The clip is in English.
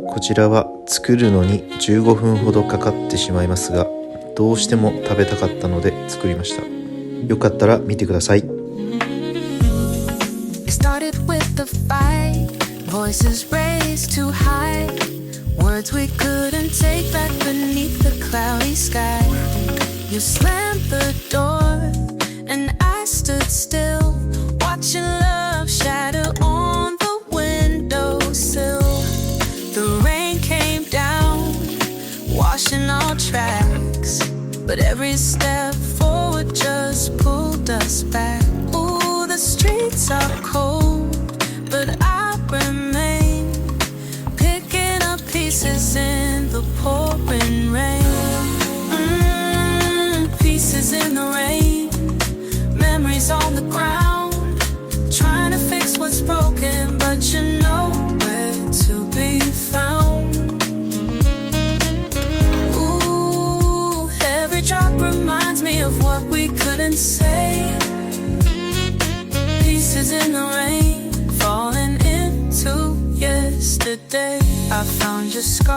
こちらは作るのに15分ほどかかってしまいますが、どうしても食べたかったので作りました。よかったら見てください。Voices raised too high, words we couldn't take back beneath the cloudy sky. You slammed the door and I stood still, watching love shatter on the windowsill. The rain came down, washing our tracks, but every step forward just pulled us back. Ooh, the streets are cold, but I remain, picking up pieces in the pouring rain. Pieces in the rain, memories on the ground, trying to fix what's broken, but you know where to be found. Ooh, every drop reminds me of what we couldn't say. Pieces in the rain, falling into yesterday. I found your scar.